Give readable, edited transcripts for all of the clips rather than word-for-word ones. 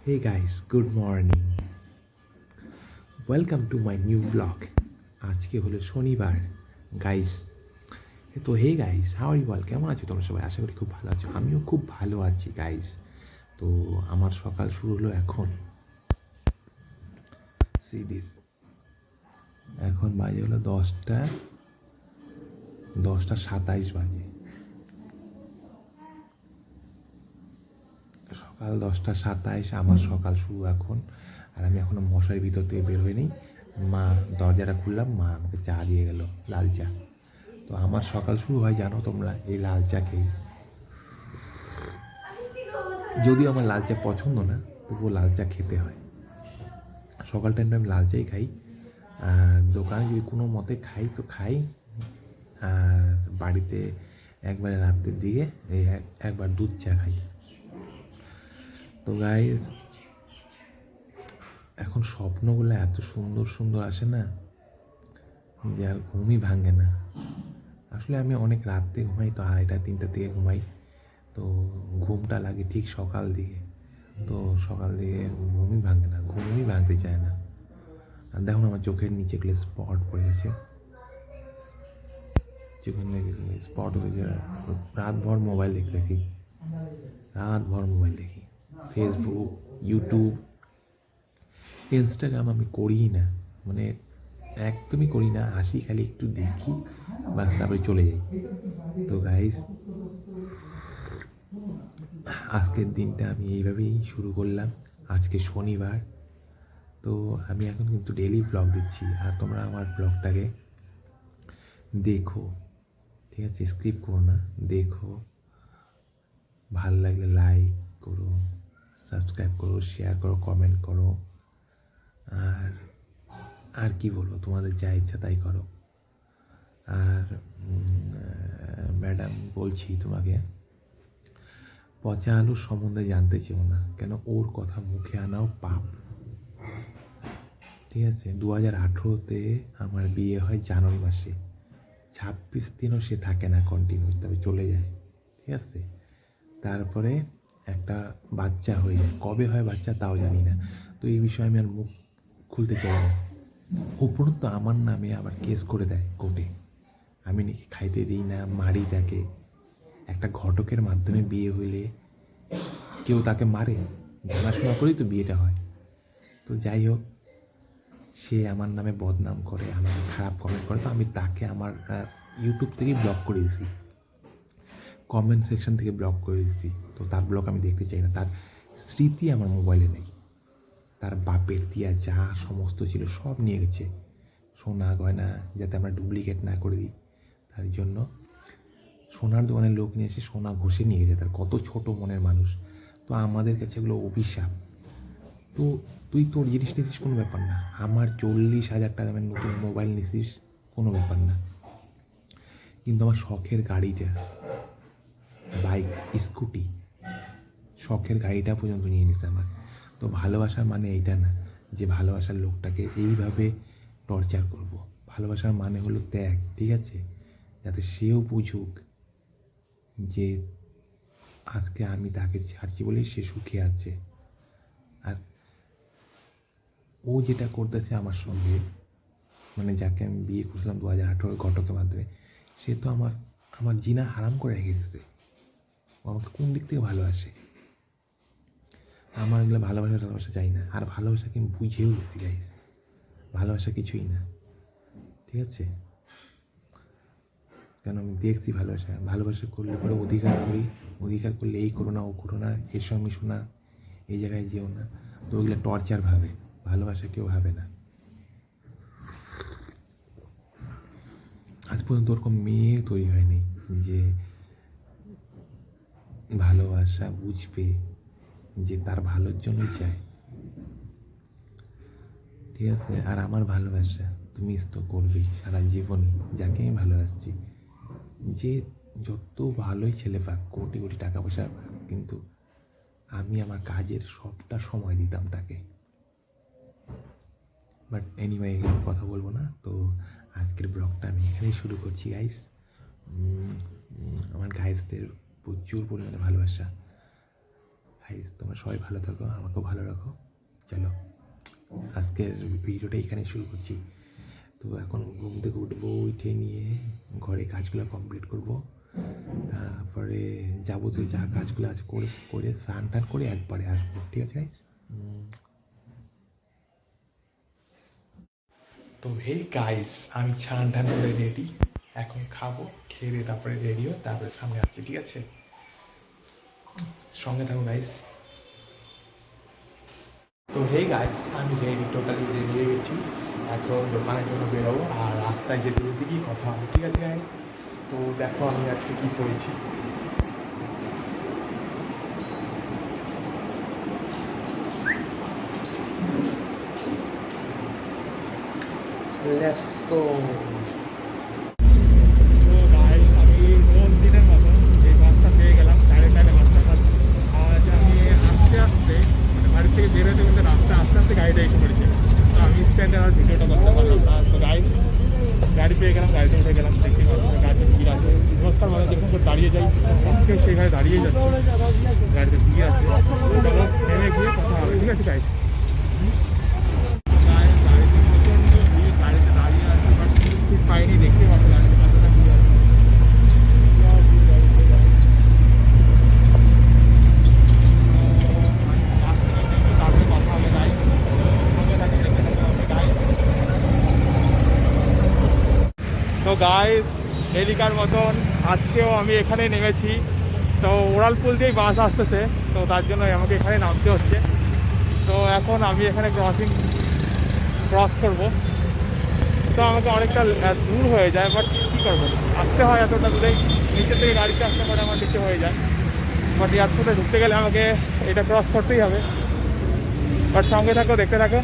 Hey guys, good morning. Welcome to my new vlog. আজকে হলো শনিবার গাইস। তো hey guys, how are you all? কেমন আছো তোমরা সবাই? আশা করি খুব ভালো আছো। আমিও খুব ভালো আছি গাইস। তো আমার সকাল শুরু হলো এখন। সি দিস, এখন বাজে হলো 10টা 27 বাজে। সকাল 10টা 27 আমার সকাল শুরু এখন। আর আমি এখনও মশারির ভিতর থেকে বের হইনি। মা দরজাটা খুললাম, মা আমাকে চা দিয়ে গেল, লাল চা। তো আমার সকাল শুরু হয় জানো তোমরা এই লাল চা খেয়ে। যদিও আমার লাল চা পছন্দ না, তবুও লাল চা খেতে হয়। সকাল টাইমটা আমি লাল চাই খাই। দোকানে যদি কোনো মতে খাই তো খাই, আর বাড়িতে একবারে রাত্রের দিকে একবার দুধ চা খাই। তো গাইজ, এখন স্বপ্নগুলো এত সুন্দর সুন্দর আসে না যে আর ঘুমই ভাঙে না। আসলে আমি অনেক রাত্রে ঘুমাই, তো 2:30-3টার দিকে ঘুমাই। তো ঘুমটা লাগে ঠিক সকাল দিকে। তো সকাল দিকে ঘুমই ভাঙে না, ঘুমই ভাঙতে চায় না। আর দেখুন আমার চোখের নিচে গুলো স্পট পড়ে গেছে, চোখের নিচে স্পট হয়েছে। রাতভর মোবাইল দেখতে থাকি, রাতভর মোবাইল দেখি। ফেসবুক, ইউটিউব, ইনস্টাগ্রাম আমি করিই না, মানে একদমই করি না। আসি খালি একটু দেখি, বাস তারপরে চলে যাই। তো গাইস, আজকের দিনটা আমি এইভাবেই শুরু করলাম। আজকে শনিবার। তো আমি এখন কিন্তু ডেইলি ব্লগ দিচ্ছি, আর তোমরা আমার ব্লগটাকে দেখো, ঠিক আছে? স্কিপ করো না, দেখো। ভাল লাগলে লাইক করো, সাবস্ক্রাইব করো, শেয়ার করো, কমেন্ট করো। আর আর কি বলবো, তোমাদের যা ইচ্ছা তাই করো। আর ম্যাডাম বলছি তোমাকে, পচা আলুর সম্বন্ধে জানতে চেও না, কেন ওর কথা মুখে আনাও পাপ, ঠিক আছে? 2018-তে আমার বিয়ে হয় জানুয়ারি মাসে। 26 দিনও সে থাকে না কন্টিনিউ, তবে চলে যায়, ঠিক আছে? তারপরে একটা বাচ্চা হয়ে যায়, কবে হয় বাচ্চা তাও জানি না। তো এই বিষয়ে আমি আর মুখ খুলতে চাই না। উপরন্তু আমার নামে আবার কেস করে দেয় কোর্টে, আমি নাকি খাইতে দিই না, মারি তাকে। একটা ঘটকের মাধ্যমে বিয়ে হইলে কেউ তাকে মারে? জানাশোনা করেই তো বিয়েটা হয়। তো যাই হোক, সে আমার নামে বদনাম করে, আমাকে খারাপ কমেন্ট করে। তো আমি তাকে আমার ইউটিউব থেকেই ব্লক করে দিয়েছি, কমেন্ট সেকশন থেকে ব্লক করে দিয়েছি। তো তার ব্লগ আমি দেখতে চাই না। তার স্মৃতি আমার মোবাইলে নেই। তার বাপের দিয়া যা সমস্ত ছিল সব নিয়ে গেছে, সোনা গয়না, যাতে আমরা ডুপ্লিকেট না করে দিই। তার জন্য সোনার দোকানের লোক নিয়ে এসে সোনা ঘষে নিয়ে গেছে। তার কত ছোট মনের মানুষ। তো আমাদের কাছে এগুলো অভিশাপ। তো তুই তোর জিনিস নিছিস, কোনো ব্যাপার না। আমার 40,000 টাকা দামের নতুন মোবাইল নিছিস, কোনো ব্যাপার না। কিন্তু আমার শখের গাড়িটা, বাইক, স্কুটি, শখের গাড়িটা পর্যন্ত নিয়ে নিছে আমার। তো ভালোবাসার মানে এইটা না যে ভালোবাসার লোকটাকে এইভাবে টর্চার করব। ভালোবাসার মানে হলো ত্যাগ, ঠিক আছে? যাতে সেও বুঝুক যে আজকে আমি তাকে ছাড়ছি বলেই সে সুখে আছে। আর ও যেটা করতেছে আমার সঙ্গে, মানে যাকে আমি বিয়ে করছিলাম 2018 ঘটকের মাধ্যমে, সে তো আমার আমার জিনা হারাম করে রেখে দিচ্ছে। ও আমাকে কোন দিক থেকে ভালোবাসে? আমার এগুলো ভালোবাসা চাই না। আর ভালোবাসাকে আমি বুঝেও গেছি গাইস, ভালোবাসা কিছুই না, ঠিক আছে? কেন আমি দেখছি ভালোবাসা করলে পরে অধিকার করি, অধিকার করলে এই করো না, ও করো না, এর সঙ্গে মিশো না, এই জায়গায় যেও না। তো ওইগুলো টর্চার ভাবে, ভালোবাসা কেউ ভাবে না। আজ পর্যন্ত ওরকম মেয়ে তৈরি হয়নি যে ভালোবাসা বুঝবে, যে তার ভালোর জন্যই চায়, ঠিক আছে? আর আমার ভালোবাসা তুমি তো করবেই সারা জীবনই, যাকে আমি ভালোবাসছি। যে যত ভালোই ছেলে পাক, কোটি কোটি টাকা পয়সা পাক, কিন্তু আমি আমার কাজের সবটা সময় দিতাম তাকে। বাট এনিওয়ে, এগুলো কথা বলবো না। তো আজকের ব্লগটা আমি এখানেই শুরু করছি গাইস। আমার গাইসদের প্রচুর পরিমাণে ভালোবাসা। গাইস তোমরা সবাই ভালো থাকো, আমাকেও ভালো রাখো। চলো আজকের ভিডিওটা এখানে শুরু করছি। তো এখন ঘুম থেকে উঠবো, উঠে নিয়ে ঘরে কাজগুলো কমপ্লিট করব, তারপরে যাবতীয় যা কাজগুলো আছে করে স্নান টান করে একবারে আসবো, ঠিক আছে গাইস? তো হেই গাইস, আমি স্নান টান করে রেডি, এখন খাবো, খেয়ে দিয়ে তারপরে রেডিও, তারপরে সামনে আসছি, ঠিক আছে? সঙ্গে থাকো গাইস। তো হেই গাইস, আমি রেডি, টোটালি রেডি হয়ে গেছি, এখন দোকানের জন্য বেরোবো, আর রাস্তায় যেতে যেতে কি কথা হবে, ঠিক আছে গাইস? তো দেখো আমি আজকে কী করেছি। Let's go. তো গাইস আমি দিনের মতন এই বাসটা পেয়ে গেলাম, সাড়ে টাইমে বাসটা। আজ আমি আস্তে আস্তে মানে বাড়ি থেকে বেরোতে বলতে রাস্তা আস্তে আস্তে গাড়িটা এসে পড়েছে। তো আমি স্ট্যান্ডে আর ভিডিওটা করতে পারলাম না। তো গাড়ি পেয়ে গেলাম, গাড়িতে উঠে গেলাম, দেখি গাড়িতে ভিড় আছে। রাস্তার মাঝে যখন করে দাঁড়িয়ে যাই আজকে সেইভাবে দাঁড়িয়ে যাচ্ছে, গাড়িতে ভিড় আছে। চলো নেমে গিয়ে কথা হবে, ঠিক আছে গাইস? গাড়িতে প্রচণ্ড ভিড়, গাড়িতে দাঁড়িয়ে আছে, বাট ঠিক পাইনি, দেখতে পাবো গাড়িতে কতটা ভিড় আছে। তারপরে কথা হবে গাইস। তো গাইস ডেলিকার মতন আজকেও আমি এখানে নেমেছি। তো ওরালপুল দিয়েই বাস আসতেছে, তো তার জন্য আমাকে এখানে নামতে হচ্ছে। তো এখন আমি এখানে ক্রস করব। তো আমাকে অনেকটা দূর হয়ে যায়, বাট কী করবো, আসতে হয় এতটা দূরে, নিচে থেকে গাড়িতে আসতে পারে আমার নিচে হয়ে যায়। বাট এয়ারপোর্টে ঢুকতে গেলে আমাকে এটা ক্রস করতেই হবে। বাট সঙ্গে থাকো, দেখতে থাকো।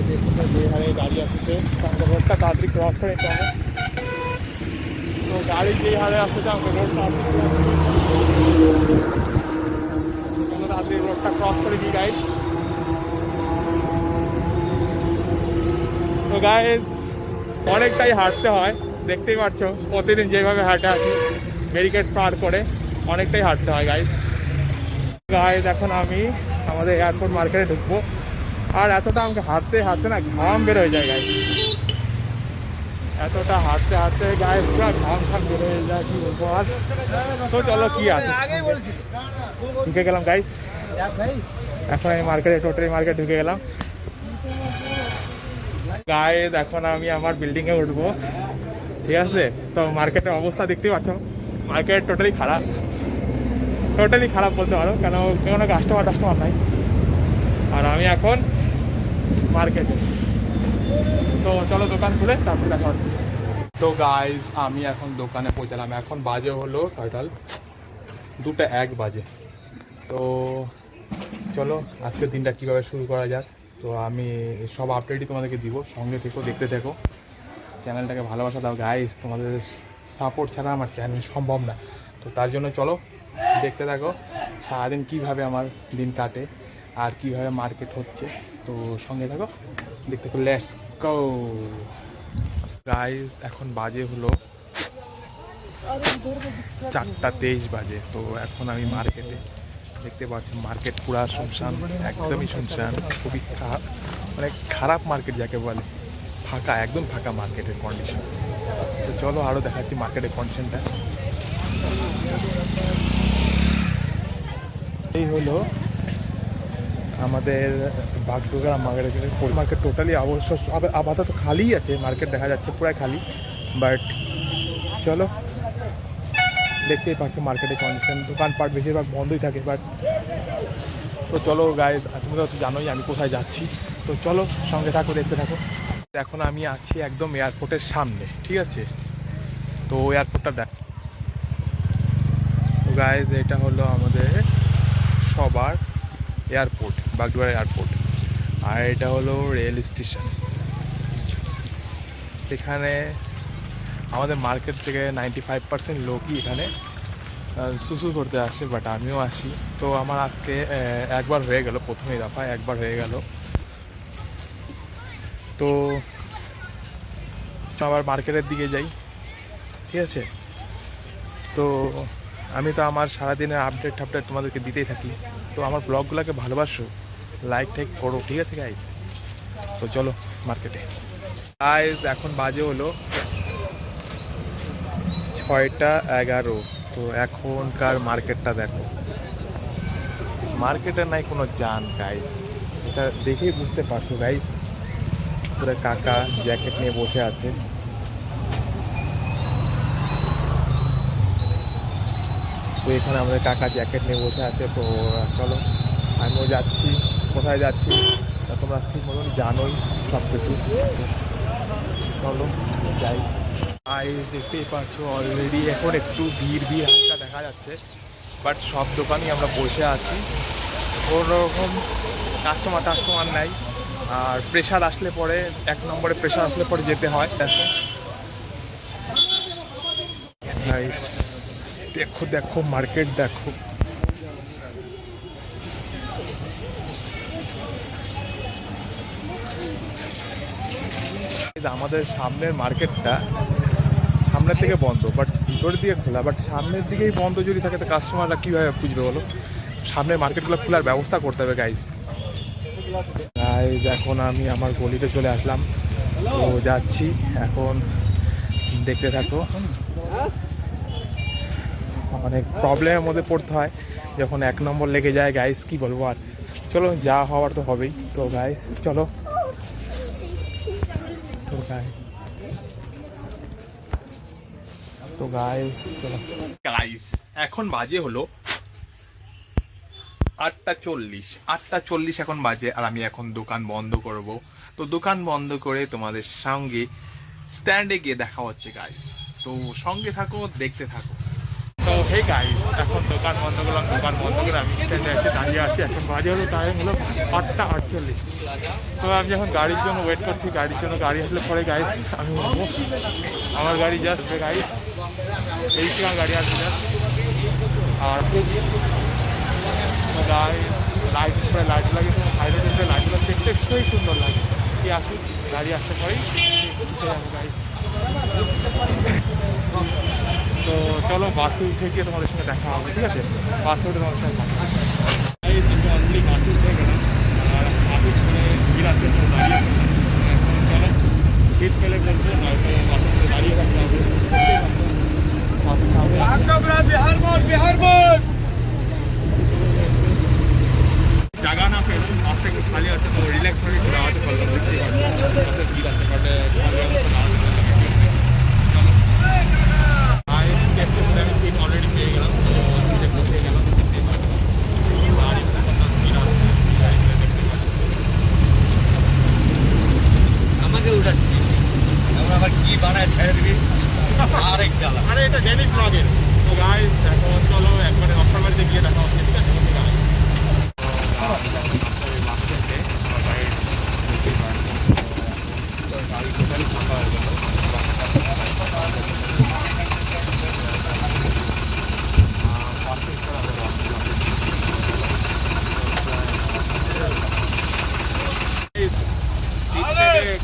দেখুন যে হারে গাড়ি আসছে, আমাকে রোডটা তাড়াতাড়ি ক্রস করে নিতে হবে। তো গাড়ি যেই হারে আসছে আমাকে রোড তাড়াতাড়ি রোডটা ক্রস করে দিই গাইড। তো গাইড অনেকটাই হাঁটতে হয়, দেখতেই পাচ্ছ প্রতিদিন যেভাবে হাঁটে আসি ব্যারিকেড পার করে, অনেকটাই হাঁটতে হয় গাইড। গাইড এখন আমি আমাদের এয়ারপোর্ট মার্কেটে ঢুকবো, আর এতটা আমাকে হাঁটতে হাঁটতে না ঘাম বের হয়ে যায় গাইড। এতটা হাঁটতে হাঁটতে গায়ে পুরো ঘাম বের হয়ে যায়, কি বলবো আর। তো চলো কি আছে, ঢুকে গেলাম গাইড। এখন আমি মার্কেটে, টোটালি মার্কেট ঢুকে গেলাম গাইড। এখন আমি আমার বিল্ডিংয়ে উঠবো, ঠিক আছে? তো মার্কেটের অবস্থা দেখতেই পাচ্ছ, মার্কেট টোটালি খারাপ বলতে পারো, কেন কোনো কাস্টমার নাই। আর আমি এখন মার্কেটে, তো চলো দোকান খুলে তারপরে দেখা হচ্ছে। তো গাইজ আমি এখন দোকানে পৌঁছালাম, এখন বাজে হলো সকাল 2:01 বাজে। তো চলো আজকের দিনটা কীভাবে শুরু করা যাক, তো আমি সব আপডেটই তোমাদেরকে দিব, সঙ্গে থেকো, দেখতে থাকো, চ্যানেলটাকে ভালোবাসা দাও গাইজ। তোমাদের সাপোর্ট ছাড়া আমার চ্যানেল সম্ভব না। তো তার জন্য চলো দেখতে থাকো সারাদিন কীভাবে আমার দিন কাটে আর কীভাবে মার্কেট হচ্ছে। তো সঙ্গে থাকো, দেখতে থাকো, লেটস গো গাইজ। এখন বাজে হলো 4:23 বাজে। তো এখন আমি মার্কেটে, দেখতে পাচ্ছি মার্কেট পুরা শুনশান, একদমই শুনশান, খুবই মানে খারাপ মার্কেট যাকে বলে, ফাঁকা, একদম ফাঁকা মার্কেটের কন্ডিশন। তো চলো আরও দেখাচ্ছি মার্কেটের কন্ডিশনটা। এই হলো আমাদের বাগডোগরা মার্কেট টোটালি অবশ্য আপাতত খালিই আছে, মার্কেট দেখা যাচ্ছে পুরাই খালি। বাট চলো দেখতেই পাচ্ছি মার্কেটের কন্ডিশন, দোকানপাট বেশিরভাগ বন্ধই থাকে। বাট তো চলো গাইজ, তুমি তো জানোই আমি কোথায় যাচ্ছি, তো চলো সঙ্গে থাকো, দেখতে থাকো। এখন আমি আছি একদম এয়ারপোর্টের সামনে, ঠিক আছে? তো এয়ারপোর্টটা দেখ। তো গাইজ এটা হলো আমাদের সবার এয়ারপোর্ট, বাগডোগরা এয়ারপোর্ট, আর এটা হলো রেল স্টেশন। এখানে আমাদের মার্কেট থেকে 95% লোকই এখানে সুসু করতে আসে, বাট আমিও আসি। তো আমার আজকে একবার হয়ে গেল, প্রথমেই দফায় একবার হয়ে গেল। তো আবার মার্কেটের দিকে যাই, ঠিক আছে? তো আমি তো আমার সারাদিনের আপডেট তোমাদেরকে দিতেই থাকি, তো আমার ব্লগগুলোকে ভালোবাসো, লাইক টাইক করো, ঠিক আছে গাইস। তো চলো মার্কেটে। গাইস এখন বাজে হলো 6:11। তো এখনকার মার্কেটটা দেখো, মার্কেটের নাই কোনো জান গাইস, এটা দেখেই বুঝতে পারছো গাইস। পুরো কাকা জ্যাকেট নিয়ে বসে আছে। তো এখানে আমাদের কাকা জ্যাকেট নিয়ে বসে আছে। তো চলো আমিও যাচ্ছি, কোথায় যাচ্ছি তা তোমরা ঠিক মতন জানোই সব কিছু। চলো যাই। দেখতেই পাচ্ছ অলরেডি এখন একটু ভিড় হালকা দেখা যাচ্ছে, বাট সব দোকানই আমরা বসে আছি, ওরকম কাস্টমার নাই। আর প্রেশার আসলে পরে, 1 নম্বরে প্রেশার আসলে পরে যেতে হয়। দেখো দেখো মার্কেট দেখো। আমাদের সামনের মার্কেটটা সামনের থেকে বন্ধ, বাট ভিতর দিয়ে খোলা। বাট সামনের দিকেই বন্ধ যদি থাকে তো কাস্টমাররা কীভাবে বুঝবে বলো? সামনের মার্কেটগুলো খোলার ব্যবস্থা করতে হবে গাইস। এখন আমি আমার গলিতে চলে আসলাম, তো যাচ্ছি এখন, দেখতে থাকো। অনেক প্রবলেমের মধ্যে পড়তে হয় যখন 1 নম্বর লেগে যায় গাইস, কি বলবো আর। চলো যা হওয়ার তো হবেই। তো গাইস চলো। তো গাইস চলো গাইস, এখন বাজে হলো 8:40 এখন বাজে, আর আমি এখন দোকান বন্ধ করব। তো দোকান বন্ধ করে তোমাদের সঙ্গে স্ট্যান্ডে গিয়ে দেখা হচ্ছে গাইস। তো সঙ্গে থাকো, দেখতে থাকো। তো হে গাইস, এখন দোকান বন্ধ করলাম, দোকান বন্ধ করে আমি স্ট্যান্ডে এসে দাঁড়িয়ে আছি। এখন বাজে হলো টাইম হলো 8:48। তো আমি যখন গাড়ির জন্য ওয়েট করছি, গাড়ি আসলে পরে গাইস আমি উঠবো। আমার গাড়ি জাস্ট গাইস এই সময় গাড়ি আসবে জাস্ট। আর গাড়ি লাইট লাগে, হাইরোডের লাইটগুলো দেখতে খুবই সুন্দর লাগে। কি আসুক, গাড়ি আসতে পরেই যাবে গাড়ি। তো চলো বাসে উঠে গিয়ে তোমাদের সঙ্গে দেখা হবে, ঠিক আছে? বাসে উঠে তোমাদের সঙ্গে দেখা হবে। অলরেডি বাসে উঠে গেলাম, আর বাসে ভিড় আছে, তো দাঁড়িয়ে এখন চলো ভিড় পেলে বলবো, নয়তো বাসে উঠে দাঁড়িয়ে থাকতে হবে। জায়গা না পেলাম, বাসটা একটু খালি আছে, তো রিল্যাক্স করে একটু দাঁড়াতে পারলাম। দেখতে পাচ্ছি ভিড় আছে, বাট আমি সিট অলরেডি পেয়ে গেলাম, তো সিটে বসে গেলাম। আমাকে উঠাচ্ছি, আমরা আবার কি বানায় ছেড়ে দিবি আরেক জ্বালা। আরে এটা ডেনিস ব্লগের। তো গাইস এখন চলো একবারে অক্ষর বাড়িতে গিয়ে দেখা হচ্ছে, ঠিক আছে? গাড়ি টোটালি ফাঁকা হয়ে গেল।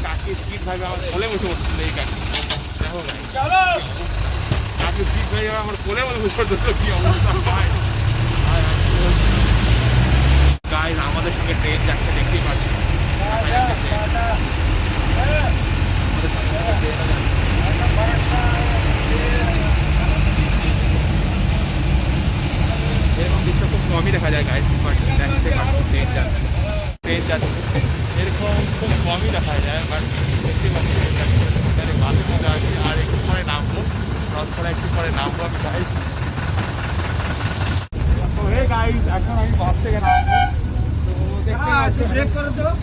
কাকি সিট ভাই আমার কোলে বসে পড়ছিল, এই কাকি দেখো ভাই, কাকি সিট ভাই আমার কোলে বসে পড়ছিল, কি অবস্থা ভাই। গাইস আমাদের সঙ্গে ট্রেন যাচ্ছে, দেখতেই পাচ্ছি। এরকম দৃশ্য খুব কমই দেখা যায় গাইস, বাট দেখতে পাচ্ছি ট্রেন যাচ্ছে এরকম খুব কমই দেখা যায়, বাট দেখতে পাচ্ছি বাসের মধ্যে আছি। আর একটু পরে নামবো, একটু পরে নামবো আমি গাইস। তো হে গাইস, এখন আমি বাস থেকে নামবো। তো দেখতে পাচ্ছি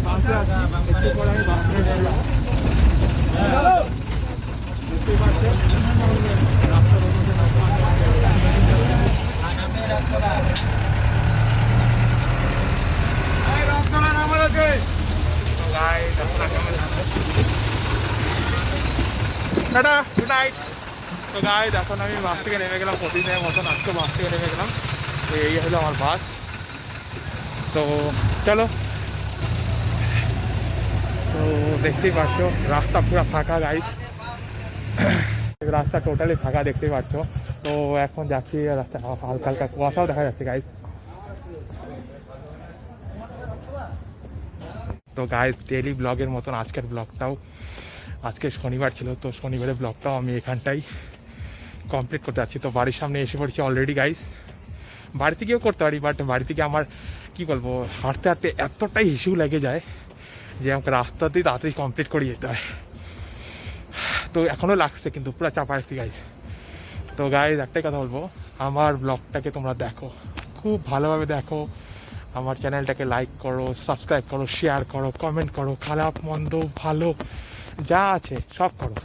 বাসে আছি, একটু পরে আমি বাস থেকে যাবো। দেখতে পাচ্ছি রাস্তার মধ্যে নামবো। Tata, good night. তো গাইস এখন আমি বাস থেকে নেমে গেলাম, প্রতিদিনের মতন আজকে বাস থেকে নেমে গেলাম। তো এই হলো আমার বাস। তো চলো, তো দেখতেই পাচ্ছ রাস্তা পুরো ফাঁকা গাইস, রাস্তা টোটালি ফাঁকা দেখতেই পাচ্ছ। তো এখন যাচ্ছি রাস্তায় হালকা হালকা কুয়াশাও দেখা যাচ্ছে গাইজ। তো গাইজ ডেইলি ব্লগের মতন আজকের ব্লগটাও, আজকে শনিবার ছিল তো শনিবারের ব্লগটাও আমি এখানটাই কমপ্লিট করতে যাচ্ছি। তো বাড়ির সামনে এসে পড়ছি অলরেডি গাইজ। বাড়িতে গিয়েও করতে পারি, বাট বাড়িতে গিয়ে আমার কী বলবো, হাঁটতে হাঁটতে এতটাই হিসু লেগে যায় যে আমাকে রাস্তাতেই তাড়াতাড়ি কমপ্লিট করে যেতে হয়। তো এখনও লাগছে কিন্তু পুরো চাপা আসছি গাইজ। তো গাইজ একটাই কথা বলবো, আমার ব্লগটাকে তোমরা দেখো, খুব ভালোভাবে দেখো, আমার চ্যানেলটাকে লাইক করো, সাবস্ক্রাইব করো, শেয়ার করো, কমেন্ট করো, খারাপ মন্দ ভালো যা আছে সব করো,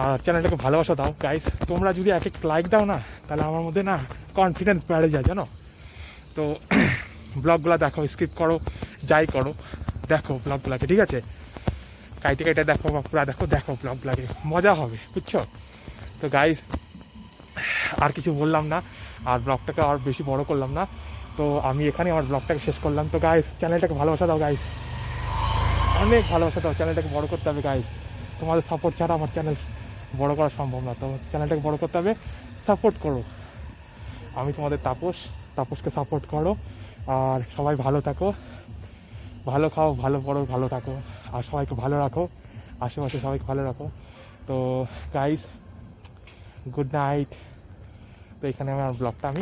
আর চ্যানেলটাকে ভালোবাসা দাও গাইজ। তোমরা যদি এক এক লাইক দাও না, তাহলে আমার মধ্যে না কনফিডেন্স বেড়ে যায় জানো। তো ব্লগগুলো দেখো, স্কিপ করো, যাই করো, দেখো ব্লগগুলোকে, ঠিক আছে? কাইটে কাইটে দেখো বা পুরা দেখো, দেখো ব্লগগুলোকে, মজা হবে, বুঝছো? তো গাইজ আর কিছু বললাম না, আর ব্লগটাকে আর বেশি বড় করলাম না। তো আমি এখানে আমার ব্লগটাকে শেষ করলাম। তো গাইজ চ্যানেলটাকে ভালোবাসা দাও গাইজ, অনেক ভালোবাসা দাও, চ্যানেলটাকে বড় করতে হবে গাইজ। তোমাদের সাপোর্ট ছাড়া আমার চ্যানেল বড় করা সম্ভব না। তো চ্যানেলটাকে বড় করতে হবে, সাপোর্ট করো। আমি তোমাদের তাপসকে সাপোর্ট করো, আর সবাই ভালো থাকো, ভালো খাও, ভালো পড়ো, ভালো থাকো, আর সবাইকে ভালো রাখো, আশেপাশে সবাইকে ভালো রাখো। তো গাইজ গুড নাইট। তো এখানে আমার ব্লগটা আমি